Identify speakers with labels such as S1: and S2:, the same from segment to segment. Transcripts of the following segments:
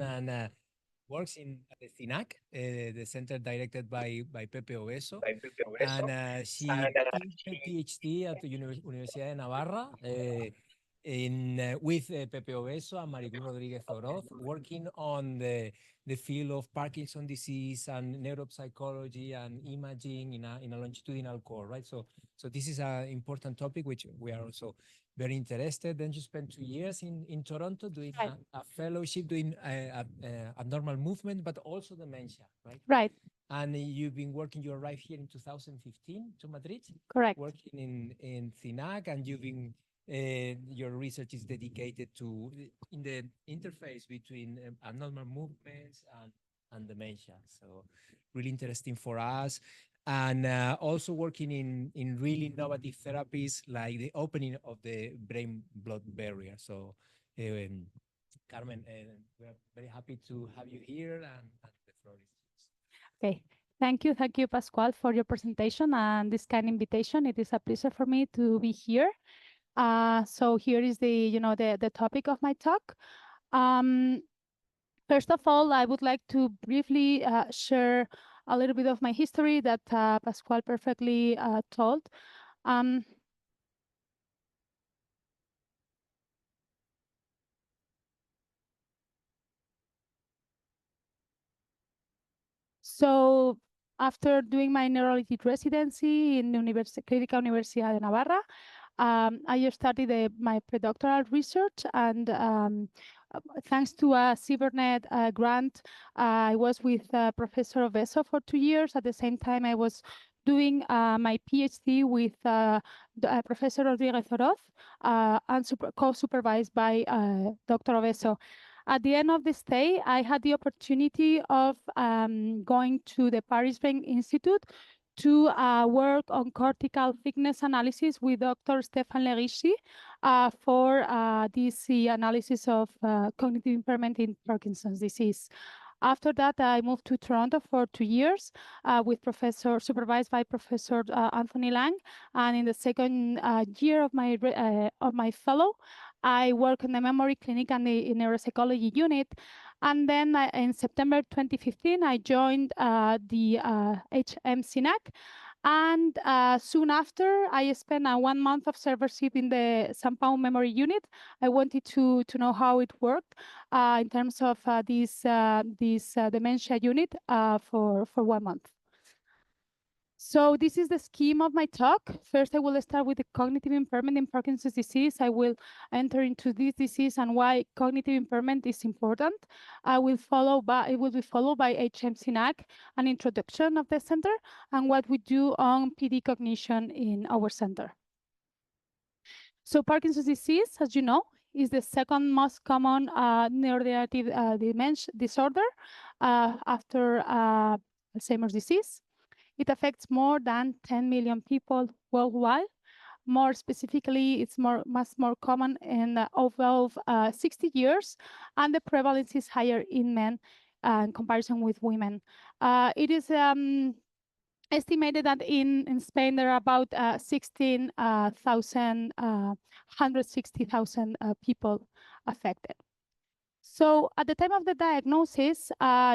S1: and works at the CINAC, the center directed by Pepe Obeso. And she did her PhD at the Universidad de Navarra with Pepe Obeso and Maricruz Rodriguez Oroz, working on the field of Parkinson disease and neuropsychology and imaging in a longitudinal core, right? So this is an important topic which we are also very interested. Then you spent 2 years in Toronto doing a fellowship doing abnormal movement, but also dementia, right?
S2: Right.
S1: And you've been working, you arrived here in 2015 to Madrid.
S2: Correct.
S1: Working in CINAC, and you've been, your research is dedicated to in the interface between abnormal movements and dementia. So really interesting for us. And also working in really innovative therapies like the opening of the brain-blood barrier. So Carmen, we're very happy to have you here, and the floor is yours.
S2: Okay. Thank you, Pascual, for your presentation and this kind invitation. It is a pleasure for me to be here. So here is the topic of my talk. First of all, I would like to briefly share a little bit of my history that Pascual perfectly told. So after doing my neurology residency in Clínica Universidad de Navarra, I started my predoctoral research, and thanks to a Cybernet grant, I was with Professor Obeso for 2 years. At the same time, I was doing my PhD with Professor Rodriguez Oroz, and co-supervised by Dr. Obeso. At the end of the stay, I had the opportunity of going to the Paris Brain Institute to work on cortical thickness analysis with Dr. Stéphane Lerici for this analysis of cognitive impairment in Parkinson's disease. After that, I moved to Toronto for 2 years supervised by Professor Anthony Lang. And in the second year of my fellow, I work in the memory clinic and the neuropsychology unit. And then in September 2015, I joined the HM-CINAC. And soon after, I spent 1 month of servership in the San Pau memory unit. I wanted to know how it worked in terms of this dementia unit for 1 month. So this is the scheme of my talk. First, I will start with the cognitive impairment in Parkinson's disease. I will enter into this disease and why cognitive impairment is important. It will be followed by HM-CINAC, an introduction of the center, and what we do on PD cognition in our center. So Parkinson's disease, as you know, is the second most common neurodegenerative dementia disorder after Alzheimer's disease. It affects more than 10 million people worldwide. More specifically, it's much more common in above 60 years, and the prevalence is higher in men in comparison with women. It is estimated that in Spain there are about 160,000 people affected. So at the time of the diagnosis,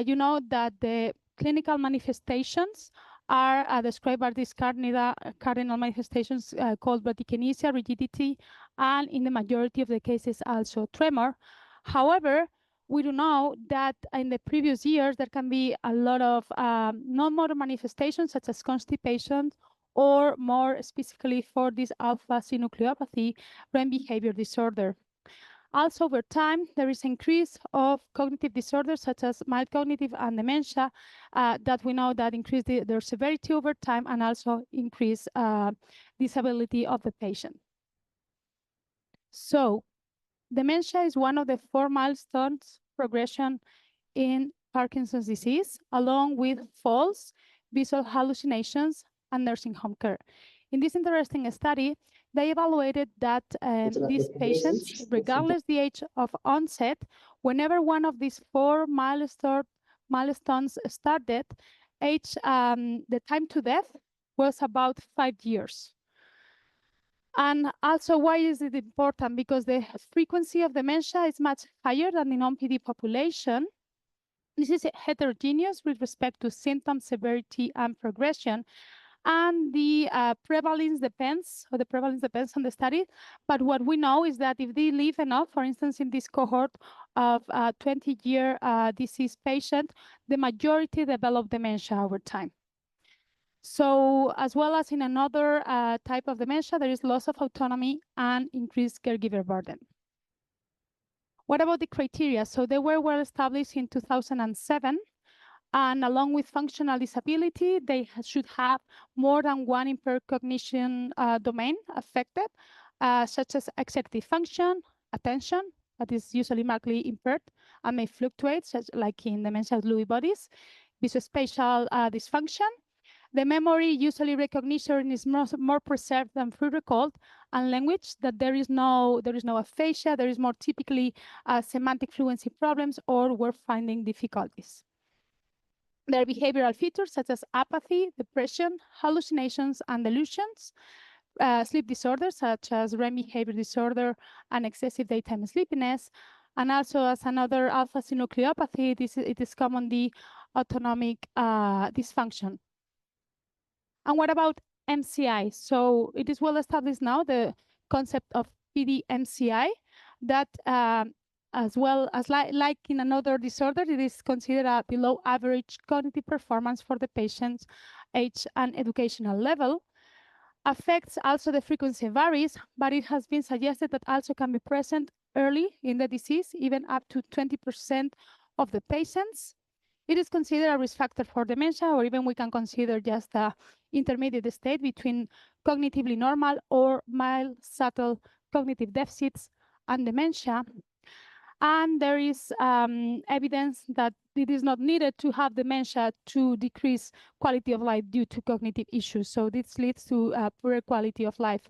S2: you know that the clinical manifestations are described by these cardinal manifestations called bradykinesia, rigidity, and in the majority of the cases also tremor. However, we do know that in the previous years there can be a lot of non-motor manifestations such as constipation, or more specifically for this alpha-synucleinopathy, brain behavior disorder. Also, over time, there is increase of cognitive disorders such as mild cognitive and dementia that we know that increase their severity over time and also increase disability of the patient. So, dementia is one of the 4 milestones progression in Parkinson's disease, along with falls, visual hallucinations, and nursing home care. In this interesting study, they evaluated that these patients, regardless the age of onset, whenever one of these 4 milestones started, the time to death was about 5 years. And also, why is it important? Because the frequency of dementia is much higher than the non-PD population. This is heterogeneous with respect to symptom severity and progression. And the prevalence depends, or the prevalence depends on the study. But what we know is that if they live enough, for instance, in this cohort of 20-year disease patient, the majority develop dementia over time. So as well as in another type of dementia, there is loss of autonomy and increased caregiver burden. What about the criteria? So they were well established in 2007. And along with functional disability, they should have more than one impaired cognition domain affected, such as executive function, attention, that is usually markedly impaired and may fluctuate, such like in dementia with Lewy bodies, visuospatial dysfunction. The memory, usually recognition, is more preserved than free recalled, and language, that there is no aphasia, there is more typically semantic fluency problems or word finding difficulties. There are behavioral features such as apathy, depression, hallucinations, and delusions, sleep disorders such as REM behavior disorder and excessive daytime sleepiness, and also as another alpha-synucleopathy, it is commonly autonomic dysfunction. And what about MCI? So it is well established now, the concept of PD-MCI, that as well as like in another disorder, it is considered a below average cognitive performance for the patient's age and educational level. Affects also the frequency varies, but it has been suggested that also can be present early in the disease, even up to 20% of the patients. It is considered a risk factor for dementia, or even we can consider just a intermediate state between cognitively normal or mild subtle cognitive deficits and dementia. And there is evidence that it is not needed to have dementia to decrease quality of life due to cognitive issues. So this leads to poorer quality of life.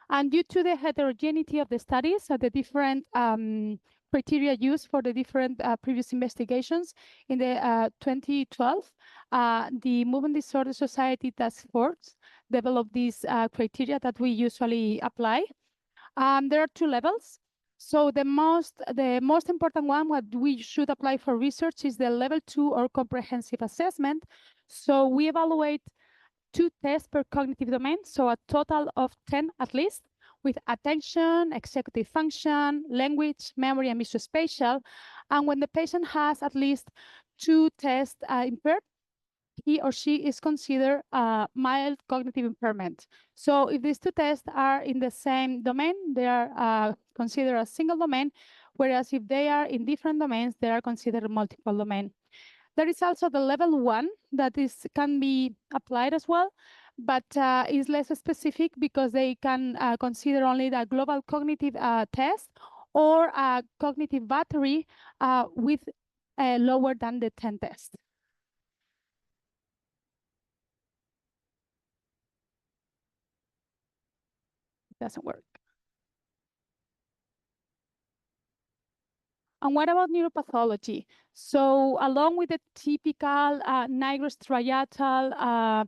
S2: And due to the heterogeneity of the studies, the different criteria used for the different previous investigations, in the 2012, the Movement Disorder Society Task Force developed these criteria that we usually apply. There are two levels. So the most important one, what we should apply for research, is the level 2 or comprehensive assessment. So we evaluate 2 tests per cognitive domain, so a total of 10 at least, with attention, executive function, language, memory, and visuospatial. And when the patient has at least 2 tests impaired, he or she is considered mild cognitive impairment. So if these 2 tests are in the same domain, they are considered a single domain, whereas if they are in different domains, they are considered multiple domain. There is also the level 1 that can be applied as well, but is less specific because they can consider only the global cognitive test or a cognitive battery with lower than the 10 test. Doesn't work. And what about neuropathology? So along with the typical nigrostriatal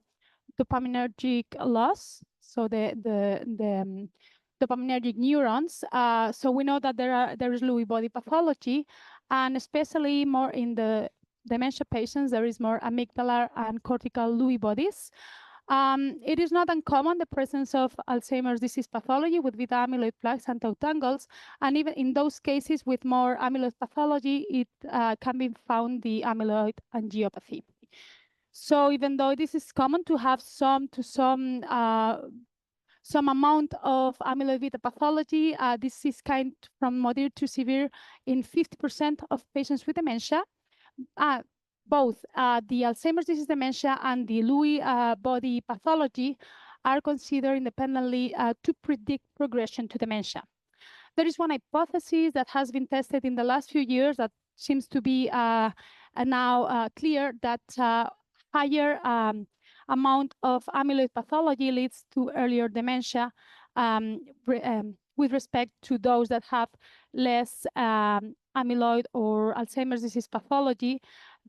S2: dopaminergic loss, so the dopaminergic neurons, so we know that there is Lewy body pathology, and especially more in the dementia patients, there is more amygdala and cortical Lewy bodies. It is not uncommon the presence of Alzheimer's disease pathology with beta amyloid plaques and tau tangles, and even in those cases with more amyloid pathology, it can be found the amyloid angiopathy. So even though this is common to have some amount of amyloid beta pathology, this is kind from moderate to severe in 50% of patients with dementia. Both the Alzheimer's disease dementia and the Lewy body pathology are considered independently to predict progression to dementia. There is one hypothesis that has been tested in the last few years that seems to be now clear, that higher amount of amyloid pathology leads to earlier dementia with respect to those that have less amyloid or Alzheimer's disease pathology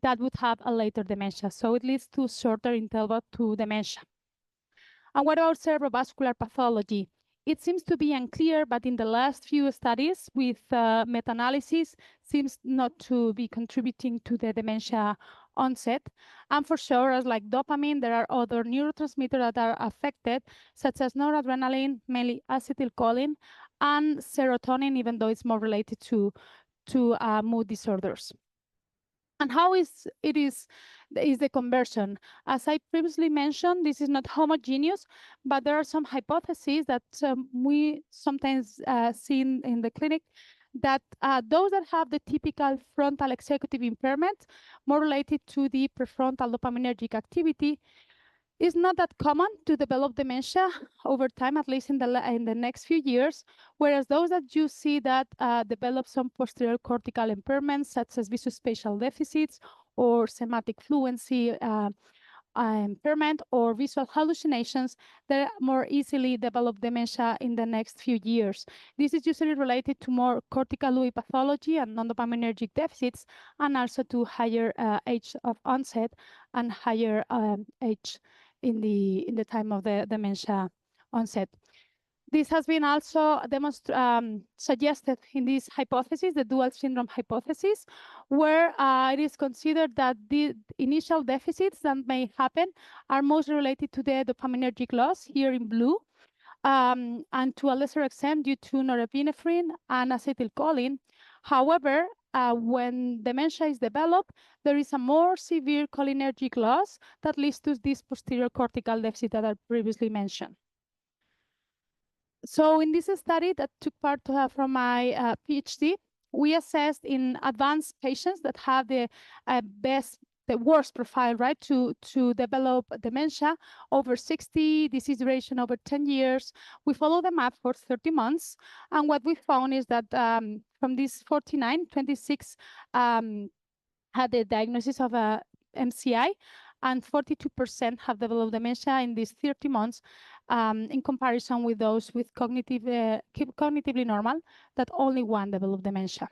S2: that would have a later dementia. So it leads to shorter interval to dementia. And what about cerebrovascular pathology? it seems to be unclear, but in the last few studies with meta-analysis, seems not to be contributing to the dementia onset. And for sure, as like dopamine, there are other neurotransmitters that are affected, such as noradrenaline, mainly acetylcholine, and serotonin, even though it's more related to mood disorders. And how is the conversion? As I previously mentioned, this is not homogeneous, but there are some hypotheses that we sometimes see in the clinic that those that have the typical frontal executive impairment, more related to the prefrontal dopaminergic activity, it's not that common to develop dementia over time, at least in the next few years, whereas those that you see that develop some posterior cortical impairments, such as visuospatial deficits or semantic fluency impairment or visual hallucinations, they more easily develop dementia in the next few years. This is usually related to more cortical Lewy pathology and non-dopaminergic deficits, and also to higher age of onset and higher age in the time of the dementia onset. This has been also suggested in this hypothesis, the dual syndrome hypothesis, where it is considered that the initial deficits that may happen are mostly related to the dopaminergic loss, here in blue, and to a lesser extent due to norepinephrine and acetylcholine. However, when dementia is developed, there is a more severe cholinergic loss that leads to this posterior cortical deficit that I previously mentioned. So in this study that took part from my PhD, we assessed in advanced patients that have the worst profile, right, to develop dementia, over 60, disease duration over 10 years. We followed them up for 30 months. And what we found is that from these 49, 26 had the diagnosis of a MCI, and 42% have developed dementia in these 30 months, in comparison with those with cognitively normal, that only one developed dementia.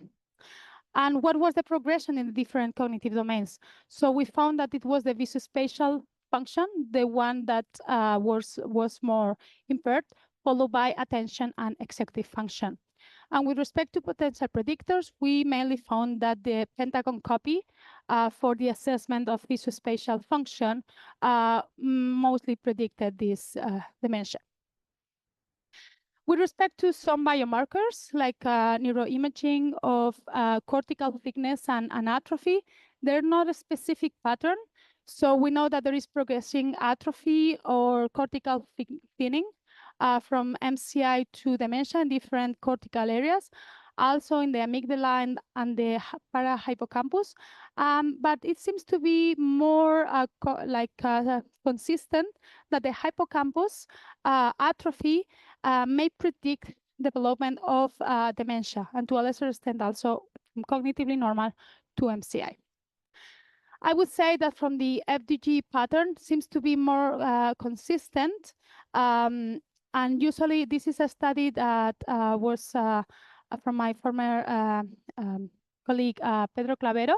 S2: And what was the progression in the different cognitive domains? So we found that it was the visuospatial function, the one that was more impaired, followed by attention and executive function. And with respect to potential predictors, we mainly found that the pentagon copy for the assessment of visuospatial function mostly predicted this dementia. With respect to some biomarkers, like neuroimaging of cortical thickness and atrophy, they're not a specific pattern. So we know that there is progressing atrophy or cortical thinning from MCI to dementia in different cortical areas, also in the amygdala and the parahippocampus. But it seems to be more consistent that the hippocampus atrophy may predict development of dementia, and to a lesser extent also from cognitively normal to MCI. I would say that from the FDG pattern seems to be more consistent. And usually this is a study that was from my former colleague, Pedro Clavero,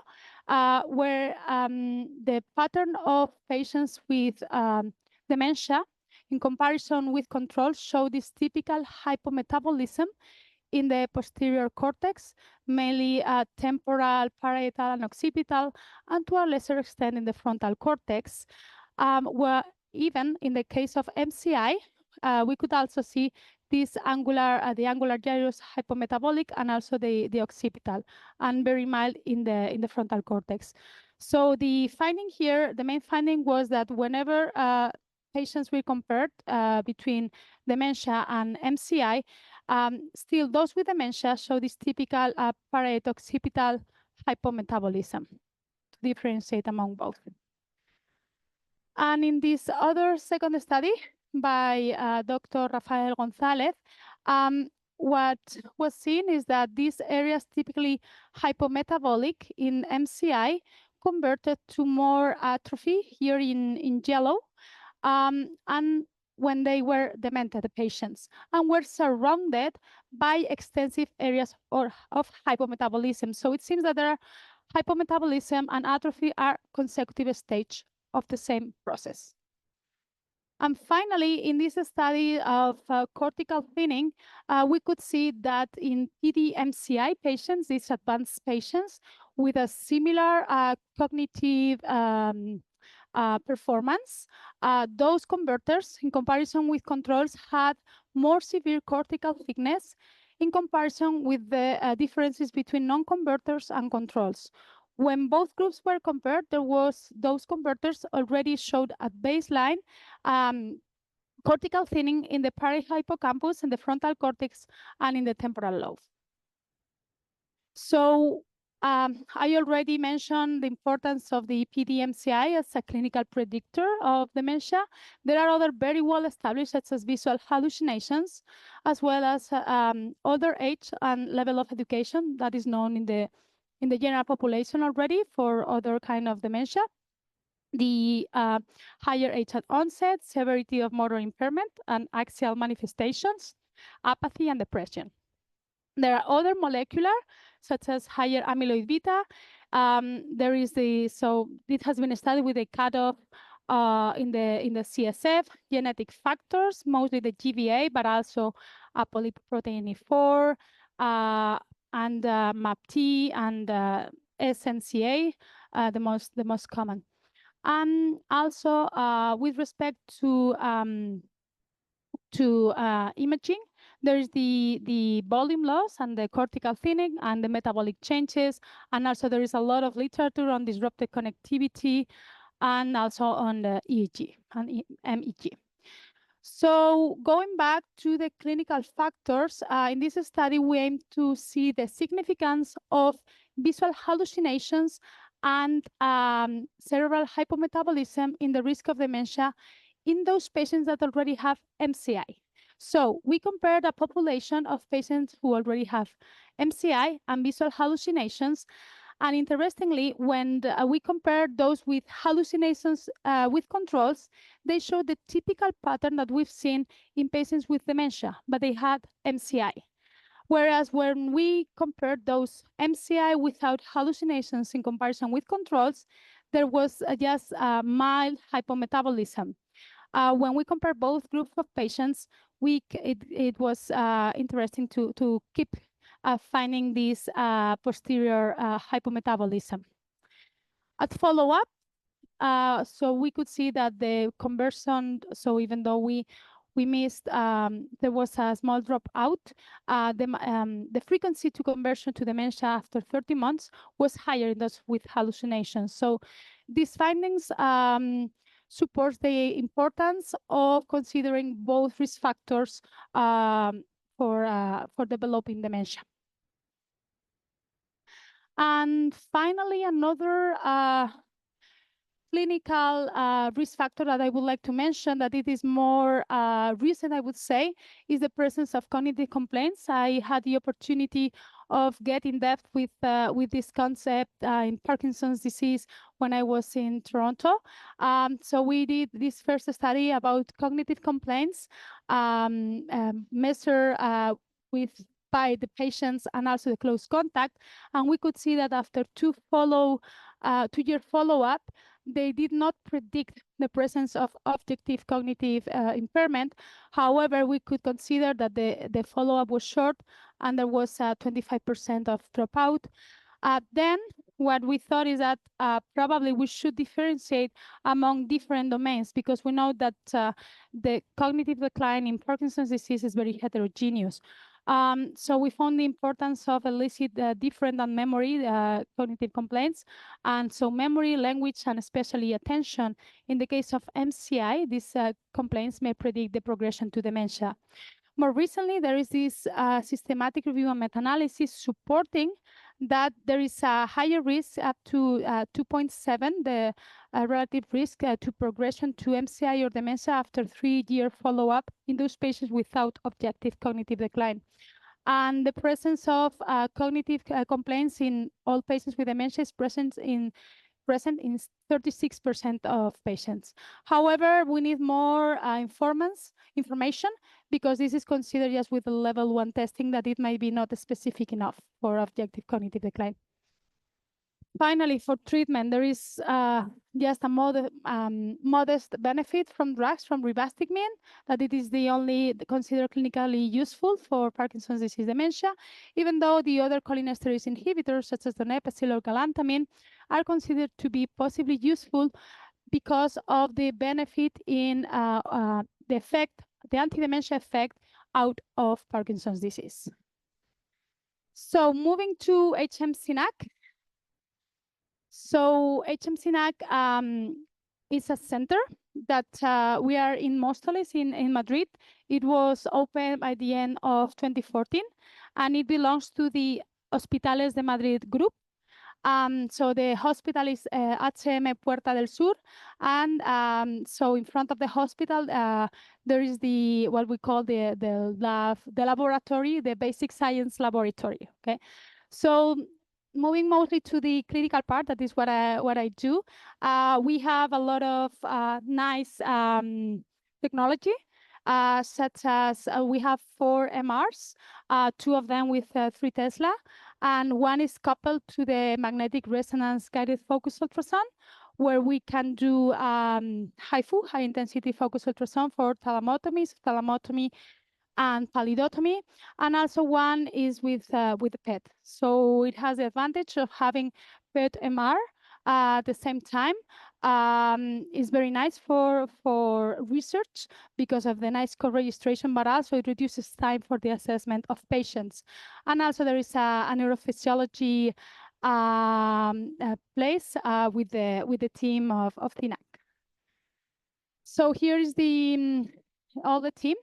S2: where the pattern of patients with dementia in comparison with control show this typical hypometabolism in the posterior cortex, mainly temporal, parietal, and occipital, and to a lesser extent in the frontal cortex, where even in the case of MCI, we could also see this angular, the angular gyrus hypometabolic, and also the occipital, and very mild in the frontal cortex. So the finding here, the main finding was that whenever patients were compared between dementia and MCI, still those with dementia show this typical parieto-occipital hypometabolism to differentiate among both. And in this other second study by Dr. Rafael Gonzalez, what was seen is that these areas typically hypometabolic in MCI converted to more atrophy here in yellow, and when they were demented, the patients, and were surrounded by extensive areas of hypometabolism. So it seems that there are hypometabolism and atrophy are consecutive stage of the same process. And finally, in this study of cortical thinning, we could see that in PD-MCI patients, these advanced patients with a similar cognitive performance, those converters, in comparison with controls, had more severe cortical thickness in comparison with the differences between non-converters and controls. When both groups were compared, those converters already showed at baseline cortical thinning in the parahippocampus, in the frontal cortex, and in the temporal lobe. So I already mentioned the importance of the PD-MCI as a clinical predictor of dementia. There are other very well established, such as visual hallucinations, as well as other age and level of education that is known in the general population already for other kind of dementia. The higher age at onset, severity of motor impairment, and axial manifestations, apathy, and depression. There are other molecular, such as higher amyloid beta. There is so it has been studied with a cutoff in the CSF, genetic factors, mostly the GBA, but also apolipoprotein E4, and MAPT and SNCA, the most common. And also with respect to imaging, there is the volume loss and the cortical thinning and the metabolic changes. And also there is a lot of literature on disrupted connectivity and also on the EEG and MEG. So going back to the clinical factors, in this study, we aim to see the significance of visual hallucinations and cerebral hypometabolism in the risk of dementia in those patients that already have MCI. So we compared a population of patients who already have MCI and visual hallucinations. And interestingly, when we compared those with hallucinations with controls, they showed the typical pattern that we've seen in patients with dementia, but they had MCI. Whereas when we compared those MCI without hallucinations in comparison with controls, there was just mild hypometabolism. When we compare both groups of patients, it was interesting to keep finding this posterior hypometabolism. At follow-up, so we could see that the conversion, so even though we missed, there was a small dropout, the frequency to conversion to dementia after 30 months was higher in those with hallucinations. So these findings supports the importance of considering both risk factors for developing dementia. And finally, another clinical risk factor that I would like to mention, that it is more recent, I would say, is the presence of cognitive complaints. I had the opportunity of getting in depth with this concept in Parkinson's disease when I was in Toronto. So we did this first study about cognitive complaints, measure by the patients and also the close contact. And we could see that after two-year follow-up, they did not predict the presence of objective cognitive impairment. However, we could consider that the follow-up was short and there was 25% of dropout. Then what we thought is that probably we should differentiate among different domains, because we know that the cognitive decline in Parkinson's disease is very heterogeneous. So we found the importance of elicit different than memory cognitive complaints. And so memory, language, and especially attention. In the case of MCI, these complaints may predict the progression to dementia. More recently, there is this systematic review and meta-analysis supporting that there is a higher risk, up to 2.7, the relative risk to progression to MCI or dementia after 3-year follow-up in those patients without objective cognitive decline. And the presence of cognitive complaints in all patients with dementia is present in 36% of patients. However, we need more information, because this is considered just with the level 1 testing that it might be not specific enough for objective cognitive decline. Finally, for treatment, there is just a modest benefit from drugs from rivastigmine, that it is the only considered clinically useful for Parkinson's disease dementia, even though the other cholinesterase inhibitors, such as donepezil or galantamine, are considered to be possibly useful because of the benefit in the effect, the anti-dementia effect out of Parkinson's disease. So moving to HM-CINAC. So HM-CINAC is a center that we are in Móstoles in Madrid. It was opened by the end of 2014, and it belongs to the Hospitales de Madrid group. So the hospital is HM Puerta del Sur, and so in front of the hospital there is the what we call the laboratory, the basic science laboratory. Okay, so moving mostly to the clinical part, that is what I do. We have a lot of nice technology. Such as we have 4 MRs, 2 of them with 3 Tesla, and one is coupled to the magnetic resonance guided focus ultrasound, where we can do HIFU, high intensity focus ultrasound, for thalamotomy, and pallidotomy, and also one is with PET. So it has the advantage of having PET MR at the same time. Is very nice for research because of the nice co-registration, but also it reduces time for the assessment of patients. And also there is a neurophysiology place with the team of CINAC. So here is all the team.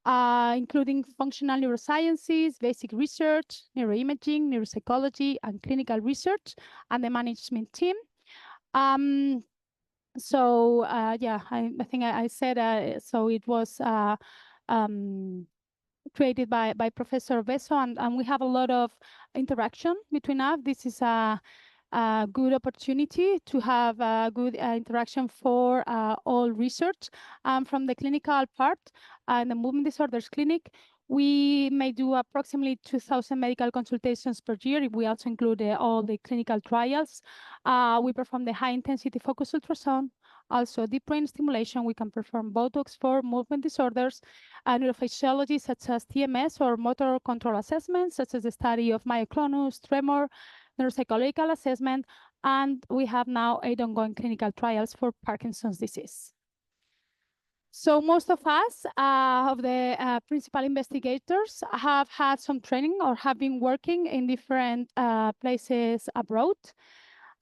S2: Including functional neurosciences, basic research, neuroimaging, neuropsychology, and clinical research, and the management team. So yeah, I think I said, so it was created by Professor Beso, and we have a lot of interaction between us. This is a good opportunity to have a good interaction for all research. From the clinical part, in the movement disorders clinic, we may do approximately 2,000 medical consultations per year if we also include all the clinical trials. We perform the high intensity focus ultrasound, also deep brain stimulation. We can perform Botox for movement disorders, neurophysiology such as TMS or motor control assessments, such as the study of myoclonus, tremor, neuropsychological assessment, and we have now 8 ongoing clinical trials for Parkinson's disease. So most of us, of the principal investigators, have had some training or have been working in different places abroad.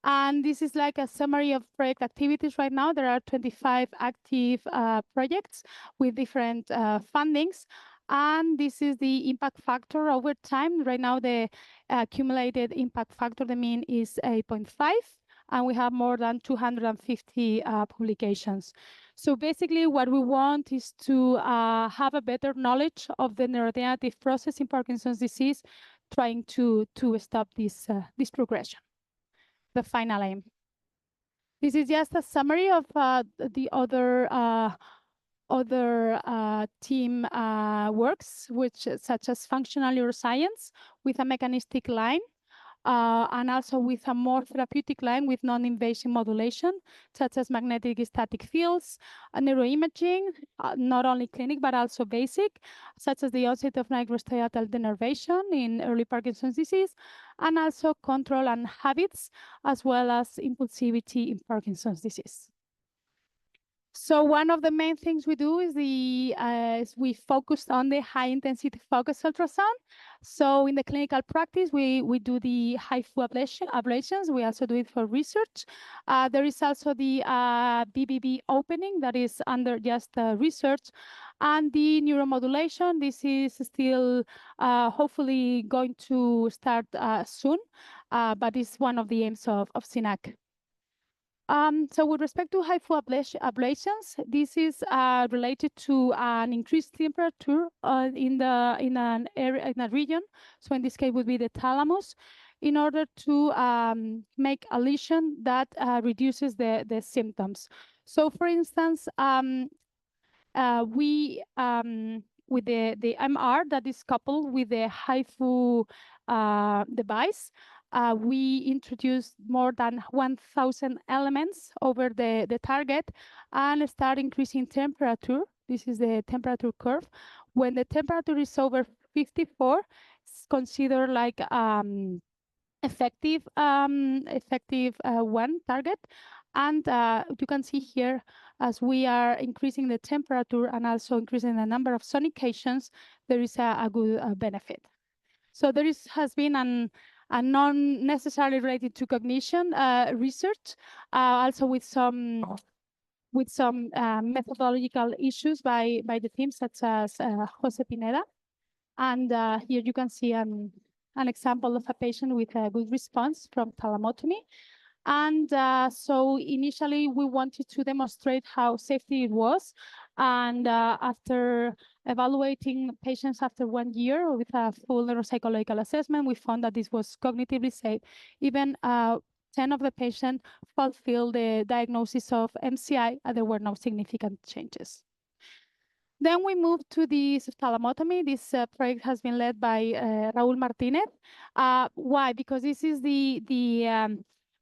S2: And this is like a summary of project activities right now. There are 25 active projects with different fundings. And this is the impact factor over time. Right now, the accumulated impact factor, the mean is 8.5. And we have more than 250 publications. So basically, what we want is to have a better knowledge of the neurodegenerative process in Parkinson's disease, trying to stop this progression. The final aim. This is just a summary of the other team works, which such as functional neuroscience with a mechanistic line, and also with a more therapeutic line with non-invasive modulation, such as magnetic static fields, neuroimaging, not only clinic, but also basic, such as the onset of nigrostriatal denervation in early Parkinson's disease, and also control and habits, as well as impulsivity in Parkinson's disease. So one of the main things we do is we focused on the high intensity focus ultrasound. So in the clinical practice, we do the HIFU ablations. We also do it for research. There is also the BBB opening that is under just research, and the neuromodulation. This is still hopefully going to start soon, but it's one of the aims of CINAC. So with respect to HIFU ablations, this is related to an increased temperature in an area, in a region. So in this case would be the thalamus, in order to make a lesion that reduces the symptoms. So for instance, we with the MR that is coupled with the HIFU device, we introduced more than 1,000 elements over the target and start increasing temperature. This is the temperature curve. When the temperature is over 54, it's considered like effective one target. And you can see here, as we are increasing the temperature and also increasing the number of sonications, there is a good benefit. So there has been a non necessarily related to cognition research, also with some methodological issues by the team, such as Jose Pineda. And here you can see an example of a patient with a good response from thalamotomy. And so initially we wanted to demonstrate how safety it was. And after evaluating patients after 1 year with a full neuropsychological assessment, we found that this was cognitively safe. Even 10 of the patients fulfilled the diagnosis of MCI, and there were no significant changes. Then we moved to the thalamotomy. This project has been led by Raúl Martínez. Why? Because this is the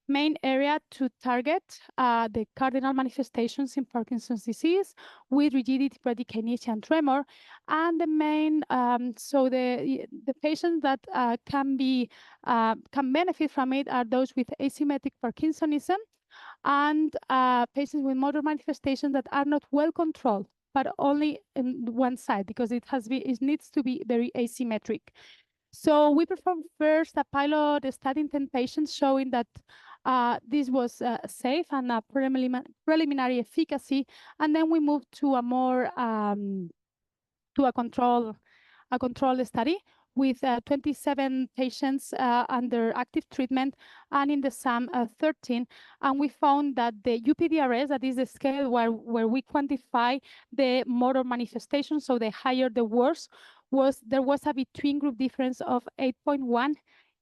S2: main area to target the cardinal manifestations in Parkinson's disease with rigidity, bradykinesia, and tremor. And the main, so the patients that can benefit from it are those with asymmetric Parkinsonism and patients with motor manifestations that are not well controlled, but only in one side, because it needs to be very asymmetric. So we performed first a pilot study in 10 patients showing that this was safe and a preliminary efficacy. And then we moved to a more to a control study with 27 patients under active treatment, and in the SAM 13. And we found that the UPDRS, that is the scale where we quantify the motor manifestation, so the higher the worse, there was a between group difference of 8.1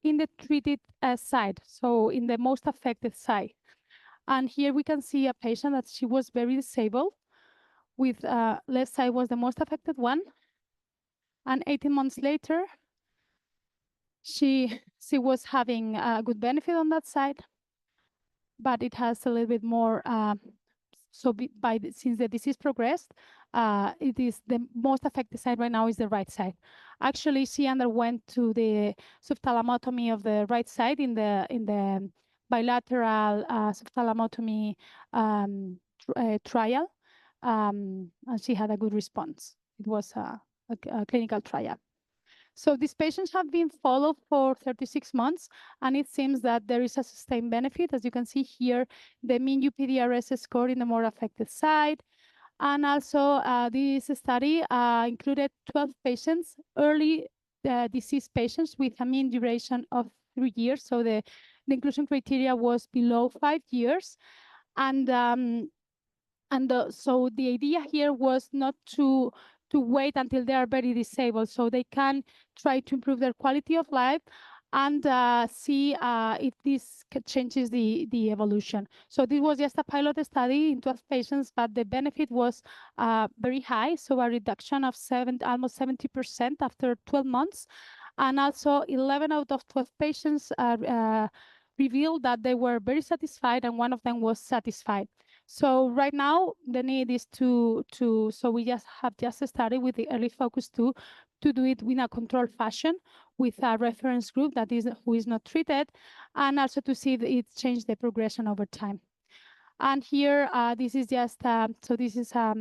S2: in the treated side, so in the most affected side. And here we can see a patient that she was very disabled, with left side was the most affected one. And 18 months later, she was having a good benefit on that side, but it has a little bit more. Since the disease progressed, it is the most affected side right now is the right side. Actually, she underwent to the subthalamotomy of the right side in the bilateral subthalamotomy trial, and she had a good response. It was a clinical trial. So these patients have been followed for 36 months, and it seems that there is a sustained benefit. As you can see here, the mean UPDRS score in the more affected side. And also this study included 12 patients, early disease patients with a mean duration of 3 years. So the inclusion criteria was below 5 years. And so the idea here was not to wait until they are very disabled, so they can try to improve their quality of life and see if this changes the evolution. So this was just a pilot study in 12 patients, but the benefit was very high, so a reduction of almost 70% after 12 months. And also 11 out of 12 patients revealed that they were very satisfied, and one of them was satisfied. So right now the need is so we have started with the early focus to do it in a controlled fashion with a reference group that is who is not treated, and also to see if it changed the progression over time. And here this is just so this is a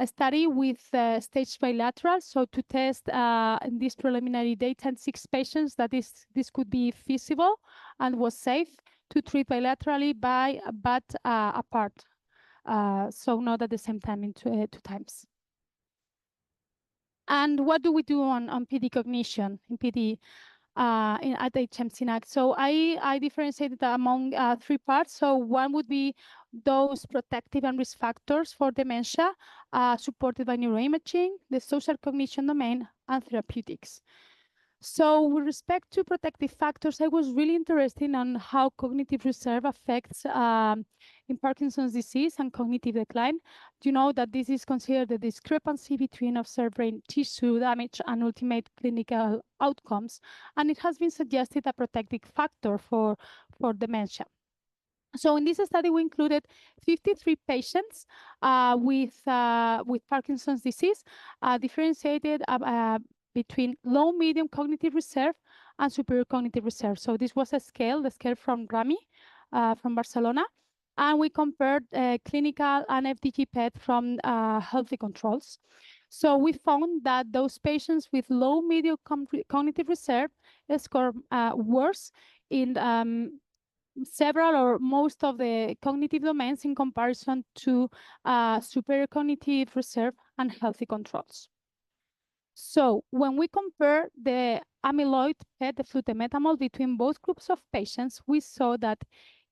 S2: study with staged bilateral, so to test in this preliminary data in 6 patients that this could be feasible and was safe to treat bilaterally but apart, so not at the same time in two times. And what do we do on PD cognition in PD at HM-CINAC? So I differentiated among 3 parts. So one would be those protective and risk factors for dementia, supported by neuroimaging, the social cognition domain, and therapeutics. So with respect to protective factors, I was really interested on how cognitive reserve affects in Parkinson's disease and cognitive decline. You know that this is considered the discrepancy between observed brain tissue damage and ultimate clinical outcomes, and it has been suggested a protective factor for dementia. So in this study, we included 53 patients with Parkinson's disease, differentiated between low, medium cognitive reserve and superior cognitive reserve. So this was a scale, the scale from Rami from Barcelona. And we compared clinical and FDG PET from healthy controls. So we found that those patients with low, medium cognitive reserve score worse in several or most of the cognitive domains in comparison to superior cognitive reserve and healthy controls. So when we compare the amyloid PET, the flutemetamol, between both groups of patients, we saw that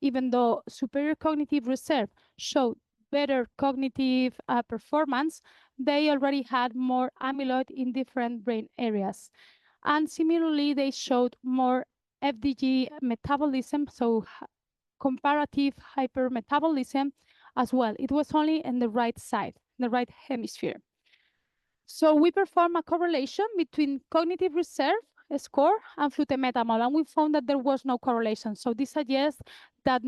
S2: even though superior cognitive reserve showed better cognitive performance, they already had more amyloid in different brain areas. And similarly, they showed more FDG metabolism, so comparative hypermetabolism as well. It was only in the right side, the right hemisphere. So we performed a correlation between cognitive reserve score and flutemetamol, and we found that there was no correlation. So this suggests that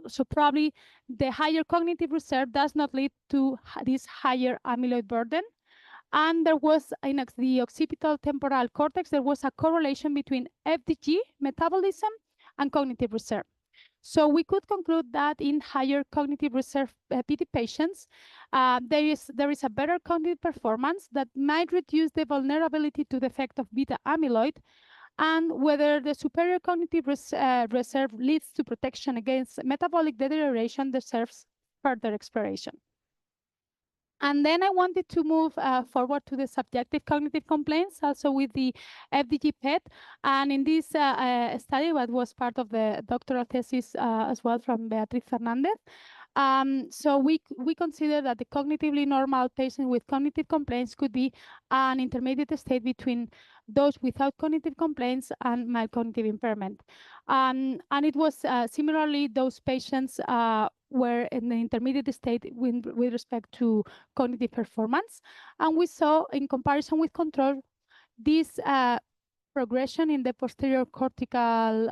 S2: so probably the higher cognitive reserve does not lead to this higher amyloid burden. And there was, in the occipital temporal cortex, there was a correlation between FDG metabolism and cognitive reserve. So we could conclude that in higher cognitive reserve PD patients, there is a better cognitive performance that might reduce the vulnerability to the effect of beta amyloid, and whether the superior cognitive reserve leads to protection against metabolic deterioration deserves further exploration. And then I wanted to move forward to the subjective cognitive complaints, also with the FDG PET. And in this study, what was part of the doctoral thesis as well from Beatriz Fernandez, so we consider that the cognitively normal patient with cognitive complaints could be an intermediate state between those without cognitive complaints and mild cognitive impairment. And it was similarly, those patients were in the intermediate state with respect to cognitive performance. And we saw, in comparison with control, this progression in the posterior cortical,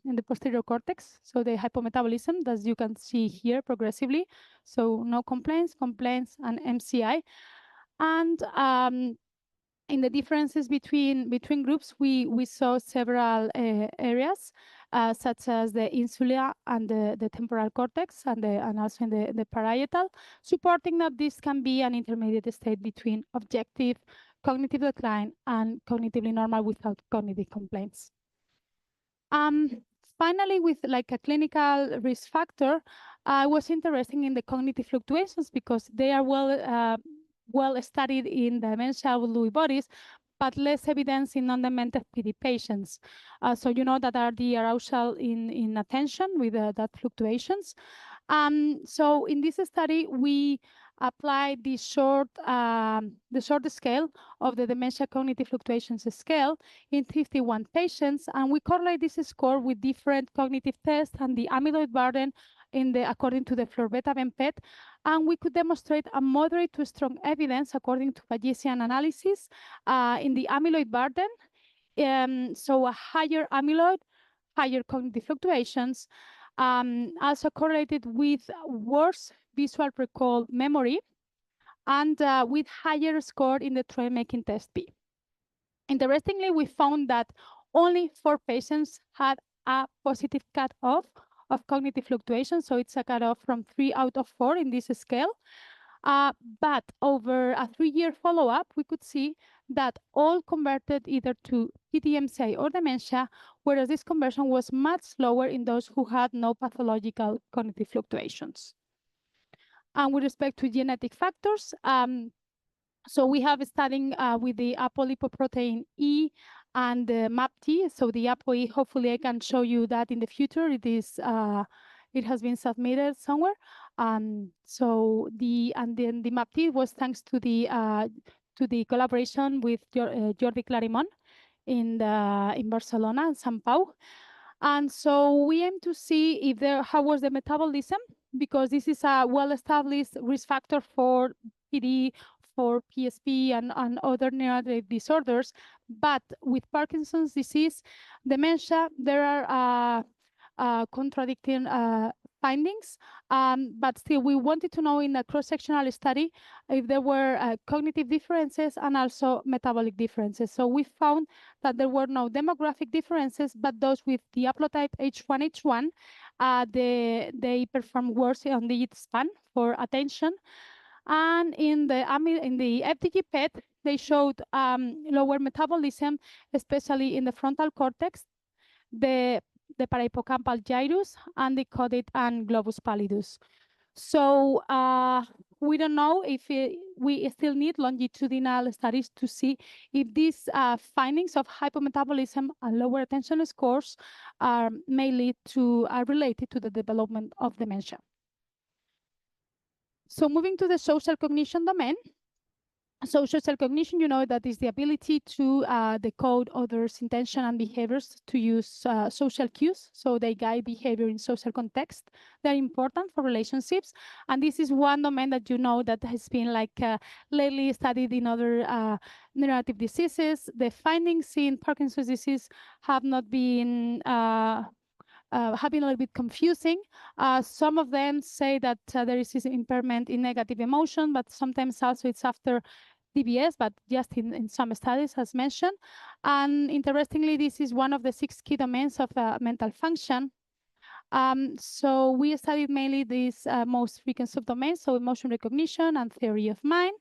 S2: in the posterior cortex, so the hypometabolism, as you can see here, progressively. So no complaints, and MCI. And in the differences between groups, we saw several areas, such as the insula and the temporal cortex, and also in the parietal, supporting that this can be an intermediate state between objective cognitive decline and cognitively normal without cognitive complaints. Finally, with like a clinical risk factor, I was interested in the cognitive fluctuations because they are well studied in dementia with Lewy bodies, but less evidence in non-demented PD patients. So you know that are the arousal in attention with that fluctuations. So in this study, we applied the short scale of the dementia cognitive fluctuations scale in 51 patients, and we correlate this score with different cognitive tests and the amyloid burden according to the fluorobeta PET, and we could demonstrate a moderate to strong evidence according to Bayesian analysis in the amyloid burden. So a higher amyloid, higher cognitive fluctuations, also correlated with worse visual recall memory, and with higher score in the trail-making test B. Interestingly, we found that only 4 patients had a positive cutoff of cognitive fluctuation, so it's a cutoff from 3 out of 4 in this scale. But over a 3-year follow-up, we could see that all converted either to PTMCI or dementia, whereas this conversion was much slower in those who had no pathological cognitive fluctuations. And with respect to genetic factors, so we have studying with the apolipoprotein E and the MAPT. So the ApoE, hopefully I can show you that in the future. It has been submitted somewhere. So the MAPT was thanks to the collaboration with Jordi Clarimon in Barcelona and São Paulo. And so we aim to see if how was the metabolism, because this is a well-established risk factor for PD, for PSP, and other neurodegenerative disorders. But with Parkinson's disease, dementia, there are contradicting findings. But still, we wanted to know in a cross-sectional study if there were cognitive differences and also metabolic differences. So we found that there were no demographic differences, but those with the haplotype H1H1, they perform worse on the span for attention. And in the FDG PET, they showed lower metabolism, especially in the frontal cortex, the parahippocampal gyrus, and the caudate and globus pallidus. So we don't know if we still need longitudinal studies to see if these findings of hypometabolism and lower attention scores are related to the development of dementia. So moving to the social cognition domain. So social cognition, you know, that is the ability to decode others' intention and behaviors to use social cues, so they guide behavior in social context. They're important for relationships, and this is one domain that you know that has been lately studied in other neurodegenerative diseases. The findings in Parkinson's disease have not been have been a little bit confusing. Some of them say that there is this impairment in negative emotion, but sometimes also it's after DBS, but just in some studies, as mentioned. And interestingly, this is one of the 6 key domains of mental function. So we studied mainly these most frequent subdomains, so emotion recognition and theory of mind.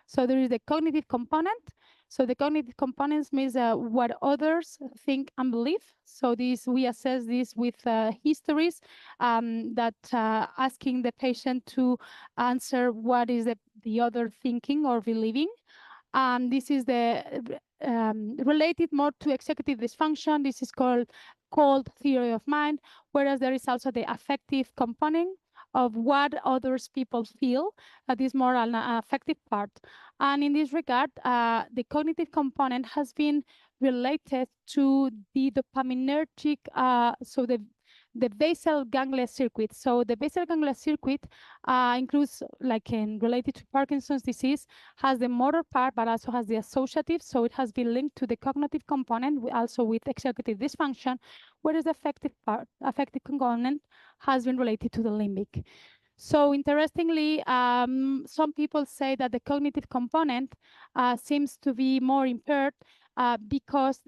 S2: So there is the cognitive component. So the cognitive components means what others think and believe. So we assess this with histories that asking the patient to answer what is the other thinking or believing. This is related more to executive dysfunction. This is called theory of mind, whereas there is also the affective component of what others people feel. That is more an affective part. And in this regard, the cognitive component has been related to the dopaminergic, so the basal ganglia circuit. So the basal ganglia circuit includes, related to Parkinson's disease, has the motor part, but also has the associative. So it has been linked to the cognitive component, also with executive dysfunction, whereas the affective component has been related to the limbic. So interestingly, some people say that the cognitive component seems to be more impaired because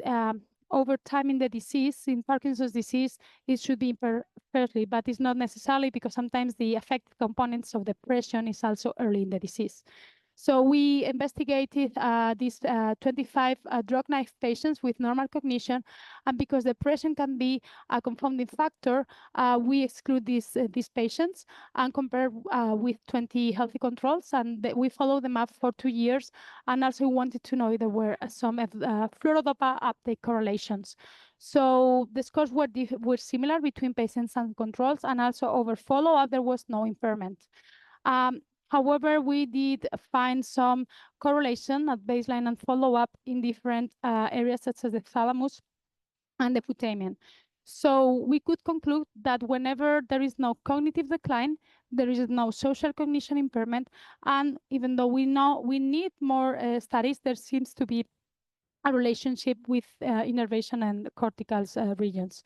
S2: over time in the disease, in Parkinson's disease, it should be impaired early, but it's not necessarily, because sometimes the affective components of depression is also early in the disease. So we investigated these 25 drug-naive patients with normal cognition, and because depression can be a confounding factor, we exclude these patients and compare with 20 healthy controls, and we follow them up for 2 years. And also we wanted to know if there were some fluorodopa uptake correlations. So the scores were similar between patients and controls, and also over follow-up there was no impairment. However, we did find some correlation at baseline and follow-up in different areas such as the thalamus and the putamen. So we could conclude that whenever there is no cognitive decline, there is no social cognition impairment. And even though we know we need more studies, there seems to be a relationship with innervation and cortical regions.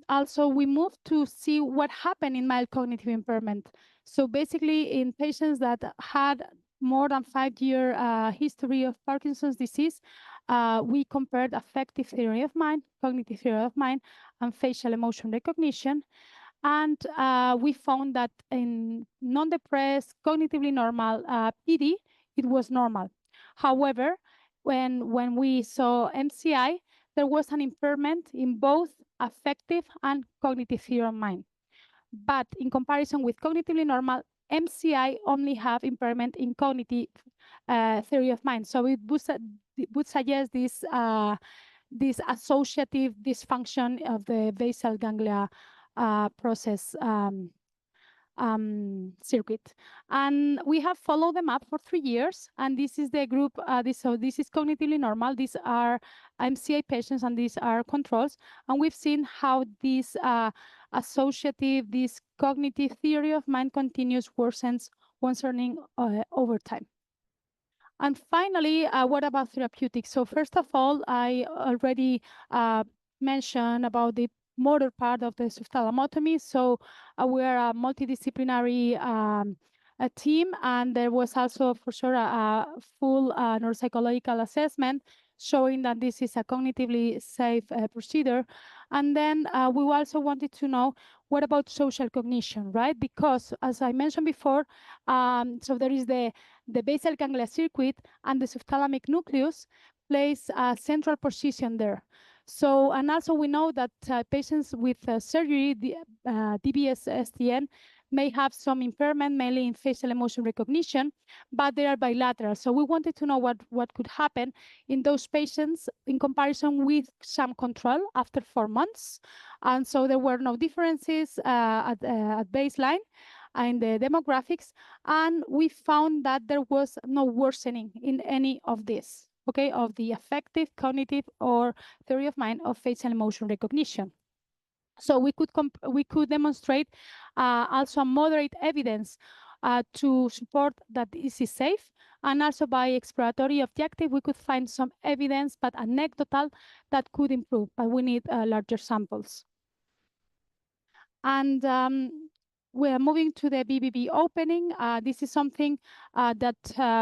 S2: Also, we moved to see what happened in mild cognitive impairment. So basically, in patients that had more than 5-year history of Parkinson's disease, we compared affective theory of mind, cognitive theory of mind, and facial emotion recognition. And we found that in non-depressed, cognitively normal PD, it was normal. However, when we saw MCI, there was an impairment in both affective and cognitive theory of mind. But in comparison with cognitively normal, MCI only have impairment in cognitive theory of mind. So it would suggest this associative dysfunction of the basal ganglia process. circuit. And we have followed them up for 3 years. And this is the group, so this is cognitively normal. These are MCI patients and these are controls. And we've seen how this associative, this cognitive theory of mind continues worsens concerning over time. And finally, what about therapeutics? So first of all, I already mentioned about the motor part of the subthalamotomy. So we are a multidisciplinary a team, and there was also for sure a full neuropsychological assessment showing that this is a cognitively safe procedure. And then we also wanted to know what about social cognition, right? Because as I mentioned before, so there is the basal ganglia circuit, and the subthalamic nucleus plays a central position there. So, and also we know that patients with surgery, the DBS STN, may have some impairment, mainly in facial emotion recognition, but they are bilateral. So we wanted to know what could happen in those patients in comparison with some control after 4 months. And so there were no differences at baseline in the demographics, and we found that there was no worsening in any of this, okay, of the affective, cognitive, or theory of mind of facial emotion recognition. So we could demonstrate also moderate evidence to support that this is safe, and also by exploratory objective, we could find some evidence, but anecdotal, that could improve, but we need larger samples. And we're moving to the BBB opening. This is something that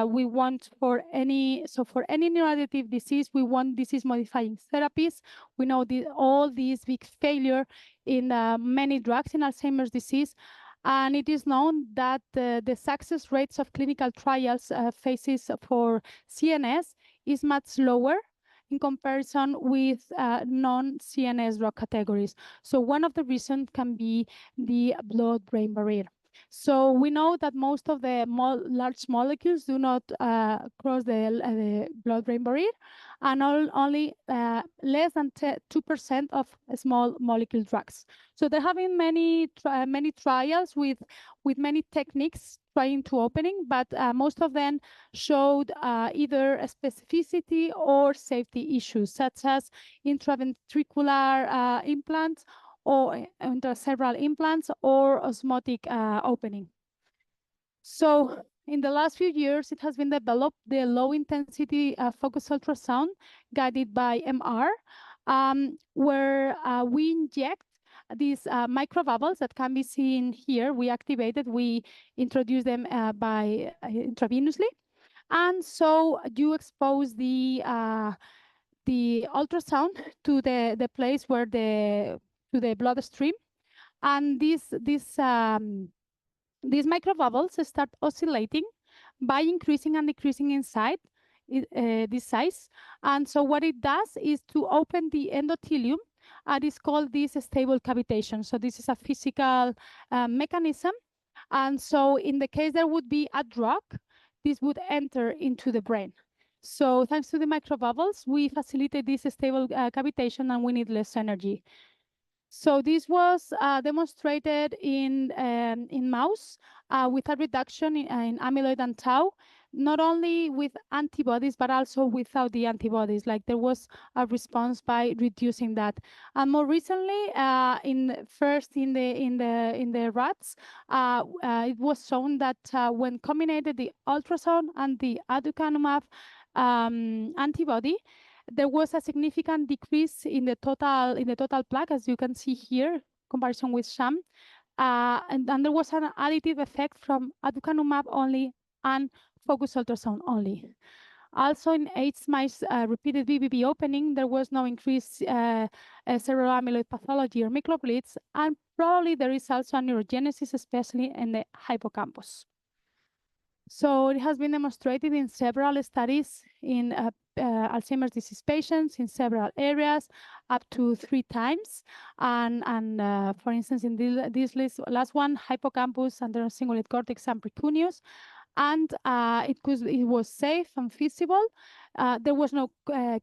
S2: we want for any neurodegenerative disease. We want disease-modifying therapies. We know all these big failure in many drugs in Alzheimer's disease. And it is known that the success rates of clinical trials phases for CNS is much lower in comparison with non-CNS drug categories. So one of the reasons can be the blood-brain barrier. So we know that most of the large molecules do not cross the blood-brain barrier, and only less than 2% of small molecule drugs. So there have been many trials with many techniques trying to opening, but most of them showed either a specificity or safety issues, such as intraventricular implants or intracerebral implants or osmotic opening. So in the last few years, it has been developed the low-intensity focused ultrasound guided by MR, where we inject these microbubbles that can be seen here. We introduce them by intravenously. And so you expose the ultrasound to the place where to the bloodstream, and these microbubbles start oscillating by increasing and decreasing in this size. And so what it does is to open the endothelium, and it's called this stable cavitation. So this is a physical mechanism. And so in the case there would be a drug, this would enter into the brain. So thanks to the microbubbles, we facilitate this stable cavitation, and we need less energy. So this was demonstrated in mouse with a reduction in amyloid and tau, not only with antibodies, but also without the antibodies. Like there was a response by reducing that. And more recently, in the rats, it was shown that when combined the ultrasound and the aducanumab antibody, there was a significant decrease in the total plaque, as you can see here, comparison with sham. And there was an additive effect from aducanumab only and focused ultrasound only. Also in 8 mice repeated BBB opening, there was no increased cerebral amyloid pathology or microbleeds, and probably there is also a neurogenesis, especially in the hippocampus. So it has been demonstrated in several studies in Alzheimer's disease patients in several areas, up to 3 times. And for instance, in this last one, hippocampus, under cingulate cortex, and precuneus. And it was safe and feasible. There was no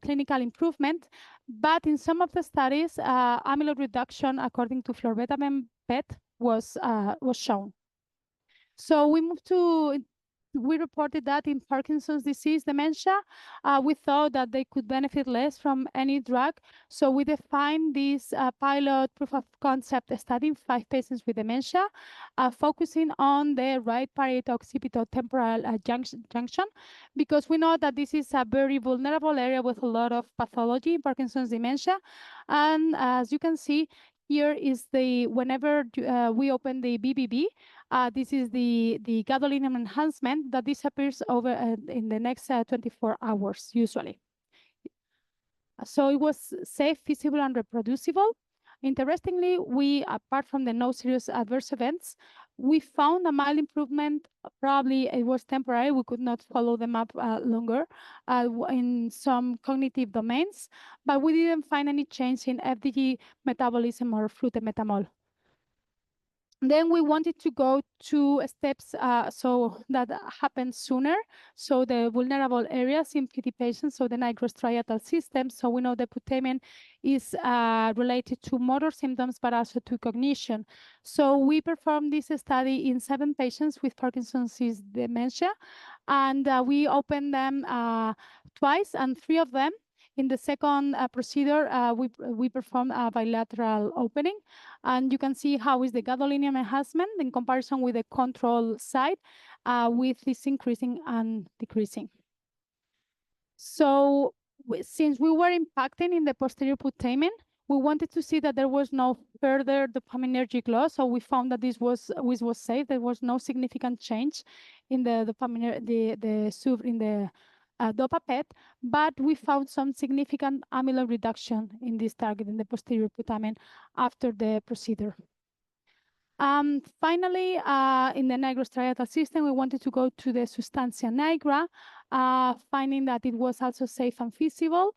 S2: clinical improvement, but in some of the studies, amyloid reduction according to florbetaben PET was shown. So we reported that in Parkinson's disease dementia, we thought that they could benefit less from any drug. So we defined this pilot proof of concept study in 5 patients with dementia, focusing on the right parietal occipital-temporal junction, because we know that this is a very vulnerable area with a lot of pathology in Parkinson's dementia. And as you can see, here is whenever we open the BBB, this is the gadolinium enhancement that disappears over in the next 24 hours, usually. So it was safe, feasible, and reproducible. Interestingly, apart from the no serious adverse events, we found a mild improvement. Probably it was temporary. We could not follow them up longer in some cognitive domains, but we didn't find any change in FDG metabolism or flutemetamol. Then we wanted to go 2 steps so that happens sooner. So the vulnerable areas in PD patients, so the nigrostriatal system. So we know the putamen is related to motor symptoms, but also to cognition. So we performed this study in 7 patients with Parkinson's disease dementia, and we opened them twice, and 3 of them in the second procedure, we performed a bilateral opening, and you can see how is the gadolinium enhancement in comparison with the control side, with this increasing and decreasing. So since we were impacting in the posterior putamen, we wanted to see that there was no further dopaminergic loss. So we found that this was safe. There was no significant change in the DOPA PET, but we found some significant amyloid reduction in this target in the posterior putamen after the procedure. Finally, in the nigrostriatal system, we wanted to go to the substantia nigra, finding that it was also safe and feasible.